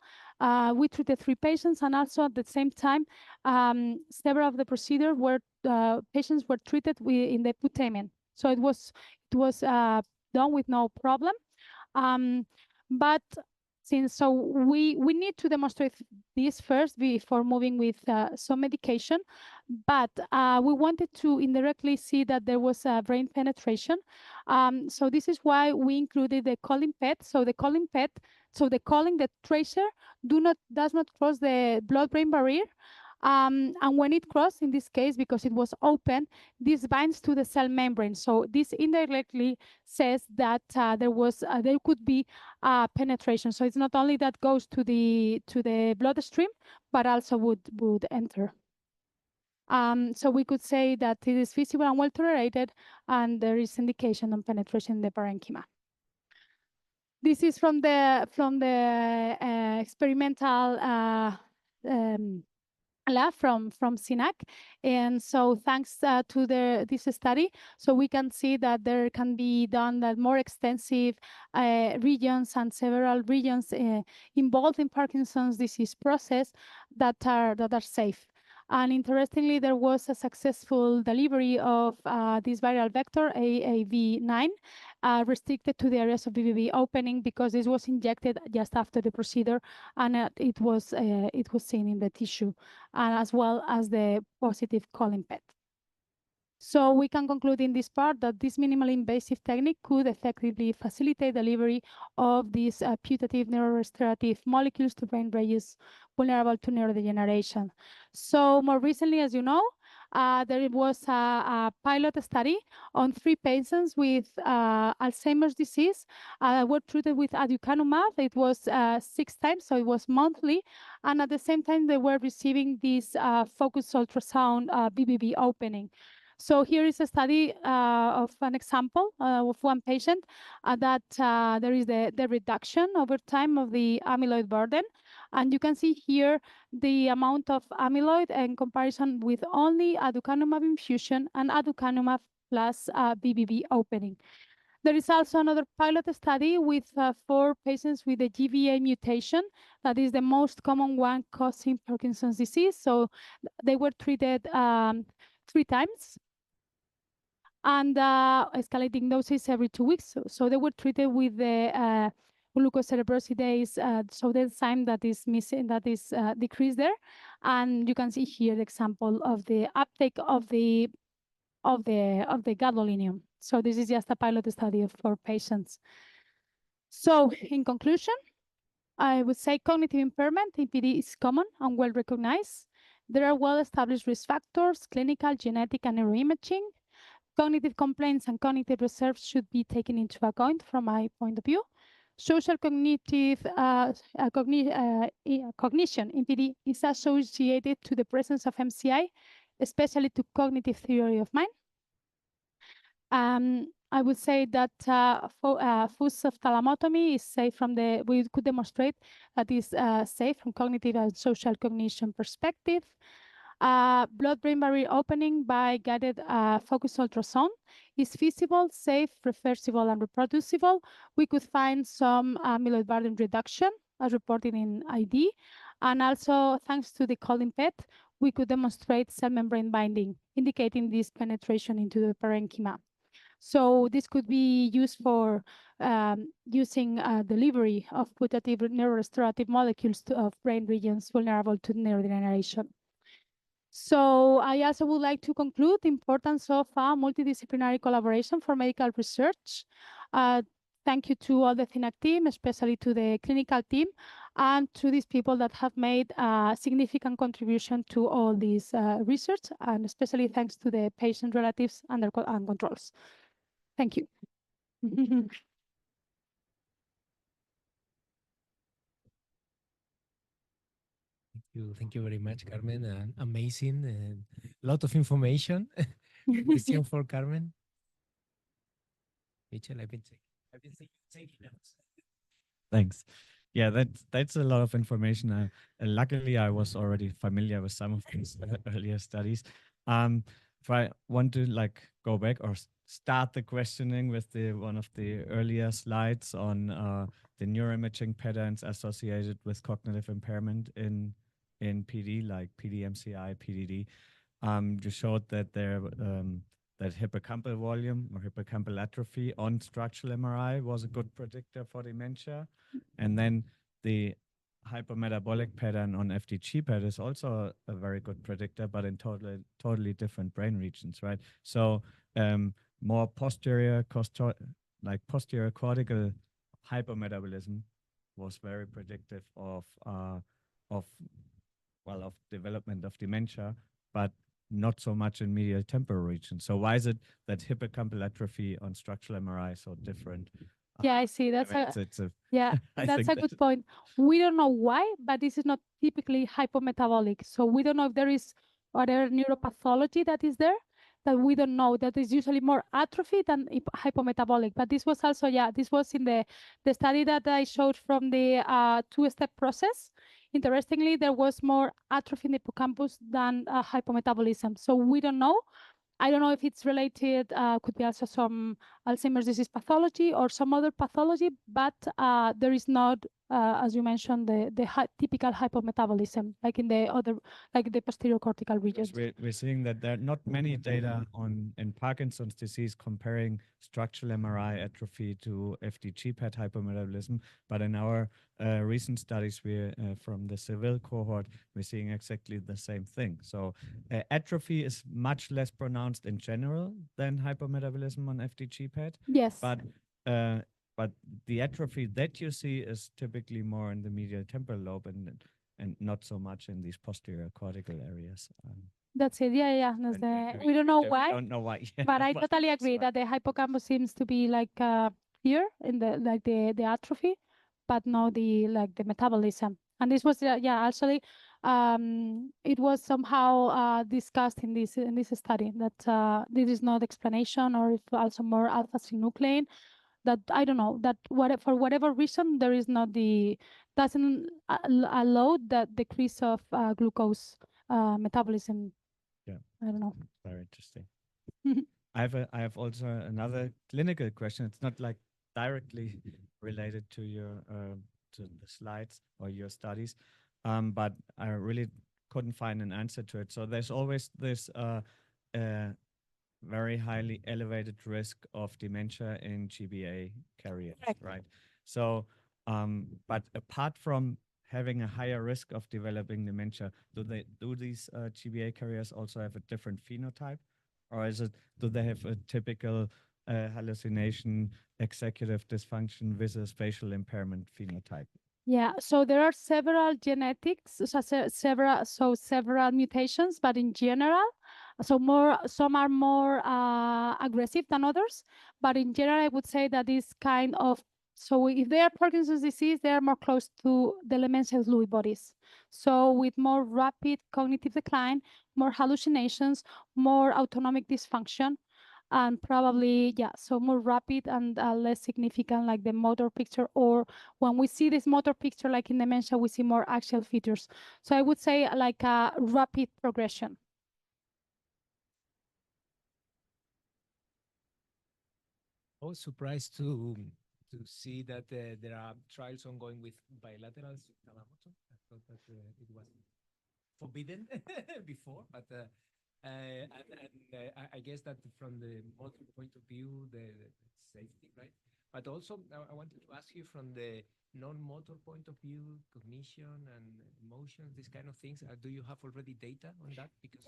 S2: We treated 3 patients, and also at the same time, several of the procedures patients were treated in the putamen. So it was done with no problem. But we need to demonstrate this first before moving with some medication, but we wanted to indirectly see that there was brain penetration. So this is why we included the calling PET. So the calling PET, the tracer does not cross the blood-brain barrier. And when it crossed, in this case, because it was open, this binds to the cell membrane. So this indirectly says that there could be penetration. So it's not only that goes to the bloodstream, but also would enter. So we could say that it is feasible and well tolerated, and there is indication on penetration in the parenchyma. This is from the experimental lab from CIEN, and so thanks to this study, so we can see that there can be done that more extensive regions and several regions involved in Parkinson's disease process that are safe. And interestingly, there was a successful delivery of this viral vector, AAV9, restricted to the areas of BBB opening because this was injected just after the procedure, and it was seen in the tissue, and as well as the positive calling PET. So we can conclude in this part that this minimally invasive technique could effectively facilitate delivery of these putative neurorestorative molecules to brain regions vulnerable to neurodegeneration. So more recently, as you know, there was a pilot study on 3 patients with Alzheimer's disease were treated with aducanumab. It was 6 times, so it was monthly. And at the same time, they were receiving this focused ultrasound BBB opening. So here is a study of an example of 1 patient that there is the reduction over time of the amyloid burden. And you can see here the amount of amyloid in comparison with only aducanumab infusion and aducanumab plus BBB opening. There is also another pilot study with 4 patients with the GBA mutation. That is the most common one causing Parkinson's disease. So they were treated 3 times, and escalating doses every 2 weeks. So they were treated with the glucocerebrosidase, so the enzyme that is missing, that is decreased there. And you can see here the example of the uptake of the of the gadolinium. So this is just a pilot study for patients. So in conclusion, I would say cognitive impairment in PD is common and well recognized. There are well-established risk factors, clinical, genetic, and neuroimaging. Cognitive complaints and cognitive reserves should be taken into account from my point of view. Social cognitive cognition in PD is associated to the presence of MCI, especially to cognitive theory of mind. I would say that Fuss of thalamotomy is safe from we could demonstrate that is safe from cognitive and social cognition perspective. Blood-brain barrier opening by guided focus ultrasound is feasible, safe, reversible, and reproducible. We could find some amyloid burden reduction as reported in ID. And also, thanks to the Colin PET, we could demonstrate cell membrane binding, indicating this penetration into the parenchyma. So this could be used for using delivery of putative neurorestorative molecules of brain regions vulnerable to neurodegeneration. So I also would like to conclude the importance of multidisciplinary collaboration for medical research. Thank you to all the CIENAC team, especially to the clinical team, and to these people that have made a significant contribution to all this research, and especially thanks to the patient relatives and their controls. Thank you.
S1: Thank you very much, Carmen. Amazing, and a lot of information. Question for Carmen. Mitchell, I've been taking notes.
S3: Thanks. Yeah, that's a lot of information. Luckily, I was already familiar with some of these earlier studies. If I want to go back or start the questioning with one of the earlier slides on the neuroimaging patterns associated with cognitive impairment in PD, like PD-MCI, PDD, you showed that that hippocampal volume or hippocampal atrophy on structural MRI was a good predictor for dementia. And then the hypometabolic pattern on FDG PET is also a very good predictor, but in totally different brain regions, right? So more posterior cortical hypometabolism was very predictive of development of dementia, but not so much in medial temporal region. So why is it that hippocampal atrophy on structural MRI is so different?
S2: Yeah, I see. That's that's a good point. We don't know why, but this is not typically hypometabolic. So we don't know if there is other neuropathology that is there that we don't know. That is usually more atrophy than hypometabolic. But this was also, this was in the study that I showed from the two-step process. Interestingly, there was more atrophy in the hippocampus than hypometabolism. So we don't know. I don't know if it's related, could be also some Alzheimer's disease pathology or some other pathology, but there is not, as you mentioned, the typical hypometabolism, like in the other, like the posterior cortical regions.
S3: We're seeing that there are not many data in Parkinson's disease comparing structural MRI atrophy to FDG PET hypometabolism, but in our recent studies from the Seville cohort, we're seeing exactly the same thing. So atrophy is much less pronounced in general than hypometabolism on FDG PET.
S2: Yes.
S3: But the atrophy that you see is typically more in the medial temporal lobe and not so much in these posterior cortical areas.
S2: That's it. Yeah. We don't know why.
S3: We don't know why.
S2: But I totally agree that the hippocampus seems to be like here in the atrophy, but not the metabolism. And this was actually it was somehow discussed in this study that this is not explanation, or if also more alpha-synuclein. That I don't know, that for whatever reason there is not doesn't allow that decrease of glucose metabolism.
S3: Yeah,
S2: I don't know.
S3: Very interesting. I have also another clinical question. It's not like directly related to your to the slides or your studies, but I really couldn't find an answer to it. So there's always this very highly elevated risk of dementia in GBA carriers, right? So, but apart from having a higher risk of developing dementia, do these GBA carriers also have a different phenotype, or do they have a typical hallucination, executive dysfunction with a spatial impairment phenotype?
S2: Yeah, so there are several genetics, several mutations, but in general, some are more aggressive than others, but in general, I would say that is kind of, so if they are Parkinson's disease, they are more close to the dementia Lewy bodies. So with more rapid cognitive decline, more hallucinations, more autonomic dysfunction, and probably, yeah, so more rapid and less significant like the motor picture, or when we see this motor picture like in dementia, we see more axial features. So I would say like a rapid progression.
S1: I was surprised to see that there are trials ongoing with bilateral thalamotomy. I thought that it was forbidden before, but I guess that from the motor point of view, the safety, right? But also, I wanted to ask you from the non-motor point of view, cognition and emotions, these kind of things. Do you have already data on that? Because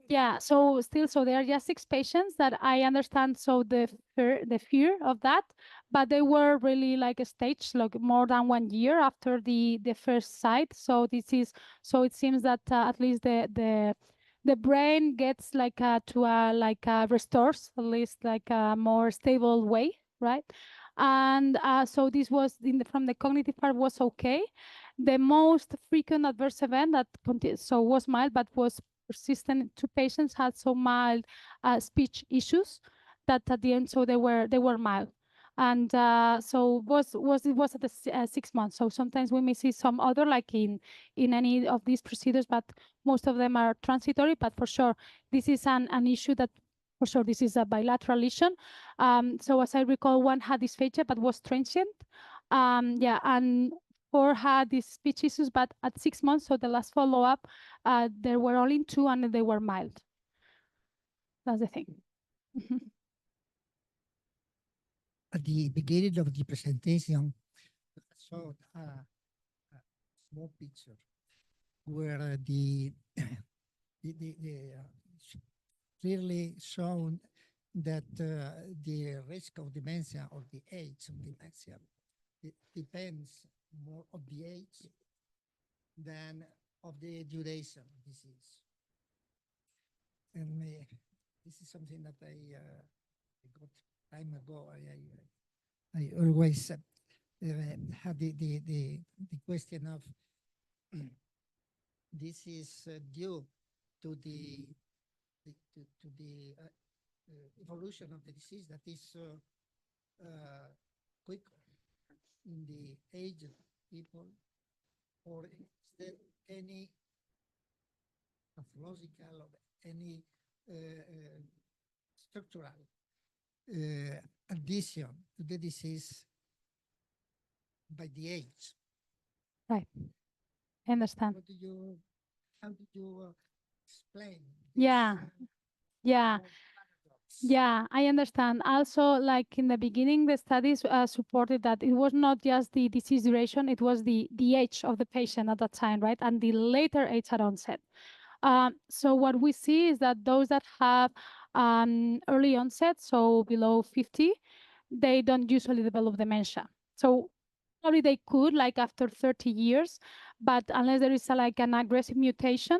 S2: Yeah, so still, so there are just 6 patients that I understand. So the fear of that, but they were really like a stage, like more than 1 year after the first sight. So this is, so it seems that at least the brain gets like to like restores at least like a more stable way, right? And so this was from the cognitive part was okay. The most frequent adverse event that so was mild but was persistent. 2 patients had so mild speech issues that at the end, so they were mild. And so it was at the 6 months. So sometimes we may see some other like in any of these procedures, but most of them are transitory. But for sure, this is an issue that for sure this is a bilateral lesion. So as I recall, one had dysphagia but was transient. Yeah, and 4 had these speech issues, but at 6 months, so the last follow-up, there were only 2 and they were mild. That's the thing.
S4: At the beginning of the presentation, I saw a small picture where clearly shown that the risk of dementia or the age of dementia, it depends more of the age than of the duration of disease. And this is something that I got time ago. I always had the question of this is due to the evolution of the disease that is quicker in the aged people, or is there any pathological or any structural addition to the disease by the age?
S2: Right. I understand.
S4: How do you explain this,
S2: Yeah. Yeah.
S4: paradox?
S2: Yeah, I understand. Also, like in the beginning, the studies supported that it was not just the disease duration, it was the age of the patient at that time, right? And the later age at onset. So what we see is that those that have early onset, so below 50, they don't usually develop dementia. So probably they could like after 30 years, but unless there is like an aggressive mutation,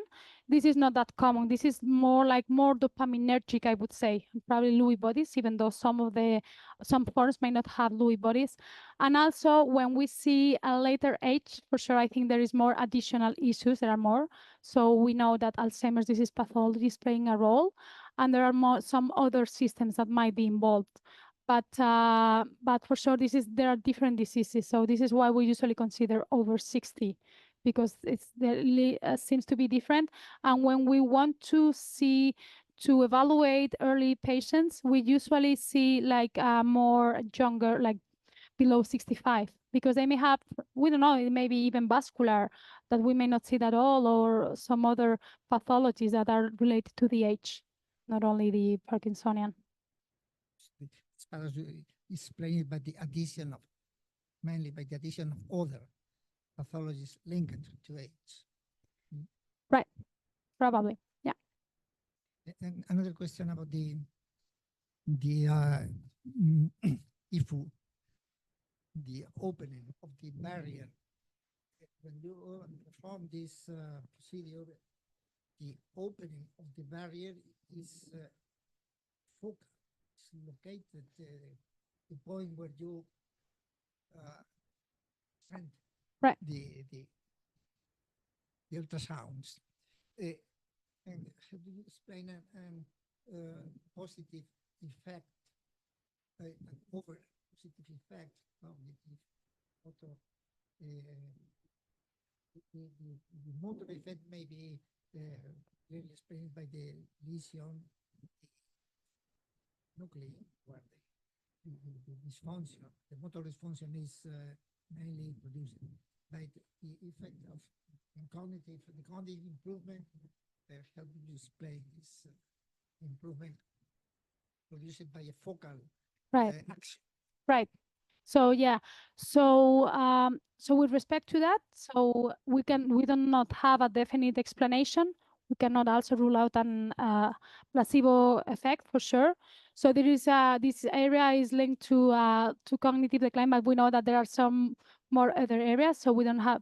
S2: this is not that common. This is more dopaminergic, I would say, probably Lewy bodies, even though some forms may not have Lewy bodies. And also when we see a later age, for sure, I think there is more additional issues. There are more. So we know that Alzheimer's disease pathology is playing a role, and there are some other systems that might be involved. But for sure, there are different diseases. So this is why we usually consider over 60, because it seems to be different. And when we want to evaluate early patients, we usually see like more younger, like below 65, because they may have, we don't know, it may be even vascular that we may not see at all, or some other pathologies that are related to the age, not only the Parkinsonian.
S4: As far as explained by the addition of, mainly by the addition of other pathologies linked to age.
S2: Right, probably, yeah.
S4: And another question about the IFU, the opening of the barrier. When you perform this procedure, the opening of the barrier is focal. It's located the point where you send
S2: Right.
S4: the ultrasounds. And how do you explain a positive effect, an over positive effect of the motor effect may be really explained by the lesion nuclei where the dysfunction, the motor dysfunction is mainly produced by the effect of the cognitive improvement. Help you explain this improvement produced by a focal action.
S2: Right. So yeah, so with respect to that, so we do not have a definite explanation. We cannot also rule out an placebo effect for sure. So there is this area is linked to cognitive decline, but we know that there are some more other areas. So we don't have.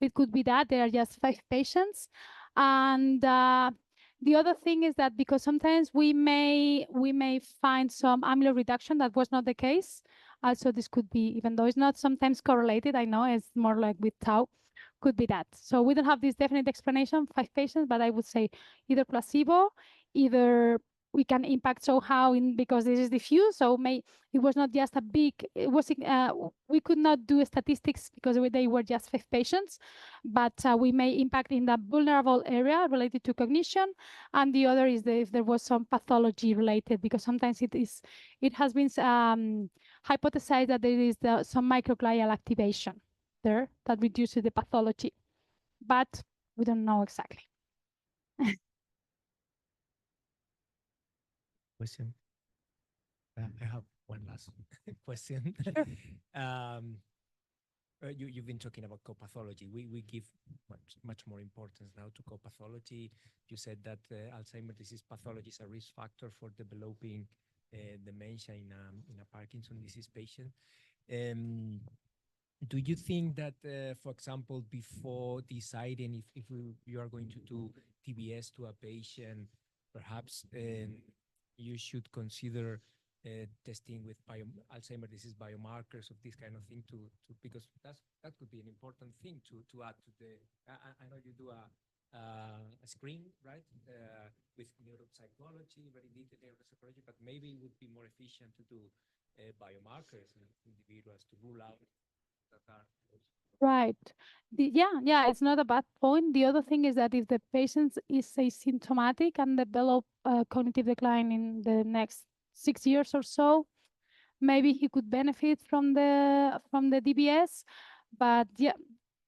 S2: It could be that there are just 5 patients, and the other thing is that because sometimes we may find some amyloid reduction that was not the case. Also, this could be, even though it's not sometimes correlated, I know it's more like with tau, could be that. So we don't have this definite explanation, 5 patients, but I would say either placebo, either we can impact somehow because this is diffuse. So it was not just a big, it was, we could not do statistics because they were just 5 patients, but we may impact in the vulnerable area related to cognition. And the other is if there was some pathology related, because sometimes it has been hypothesized that there is some microglial activation there that reduces the pathology, but we don't know exactly.
S1: Question. I have one last question.
S2: Sure.
S1: You've been talking about co-pathology. We give much more importance now to co-pathology. You said that Alzheimer's disease pathology is a risk factor for developing dementia in a Parkinson disease patient. Do you think that, for example, before deciding if you are going to do TBS to a patient, perhaps you should consider testing with Alzheimer's disease biomarkers of this kind of thing because that could be an important thing to add to the. I know you do a screen, right, with neuropsychology, very detailed neuropsychology, but maybe it would be more efficient to do biomarkers in individuals to rule out that are.
S2: Right. Yeah, it's not a bad point. The other thing is that if the patient is asymptomatic and develop cognitive decline in the next 6 years or so, maybe he could benefit from the DBS. But yeah,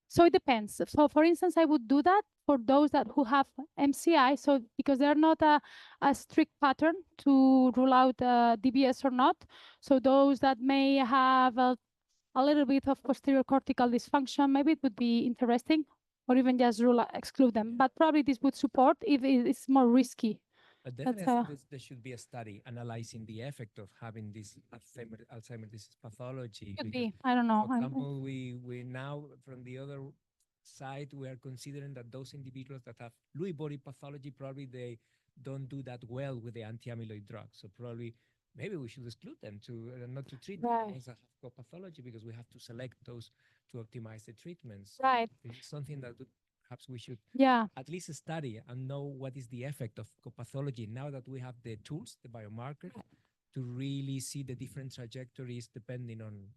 S2: so it depends. So for instance, I would do that for those who have MCI. So because they're not a strict pattern to rule out DBS or not. So those that may have a little bit of posterior cortical dysfunction, maybe it would be interesting, or even just exclude them. But probably this would support if it's more risky.
S1: But definitely there should be a study analyzing the effect of having this Alzheimer's disease pathology.
S2: Could be, I don't know.
S1: For example, we now, from the other side, we are considering that those individuals that have Lewy body pathology, probably they don't do that well with the anti-amyloid drugs. So probably maybe we should exclude them to not to treat those that have co-pathology, because we have to select those to optimize the treatments.
S2: Right.
S1: This is something that perhaps we should at least study and know what is the effect of co-pathology now that we have the tools, the biomarkers, to really see the different trajectories depending on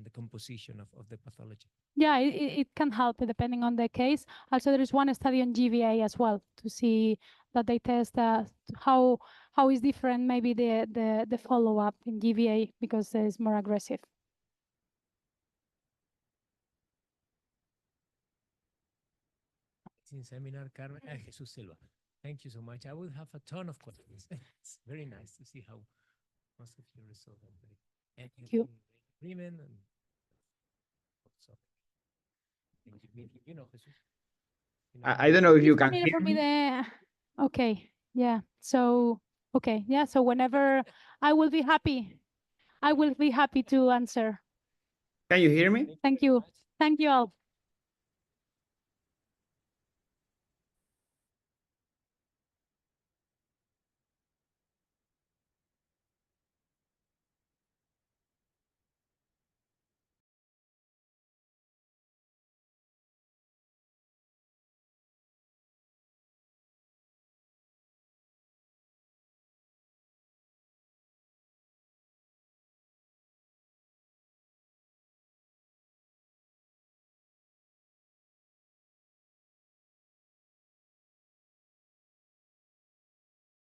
S1: the composition of the pathology.
S2: Yeah, it can help depending on the case. Also, there is one study on GVA as well to see that they test how is different maybe the follow-up in GVA because it's more aggressive.
S1: Seminar, Carmen and Jesus Silva. Thank you so much. I will have a ton of questions. It's very nice to see how most of you resolve already. And
S2: Thank you.
S1: Agreement and so. You know, Jesus.
S5: I don't know if you can hear me.
S2: Okay. Yeah. So, okay, yeah. So whenever I will be happy, I will be happy to answer.
S5: Can you hear me?
S2: Thank you. Thank you all.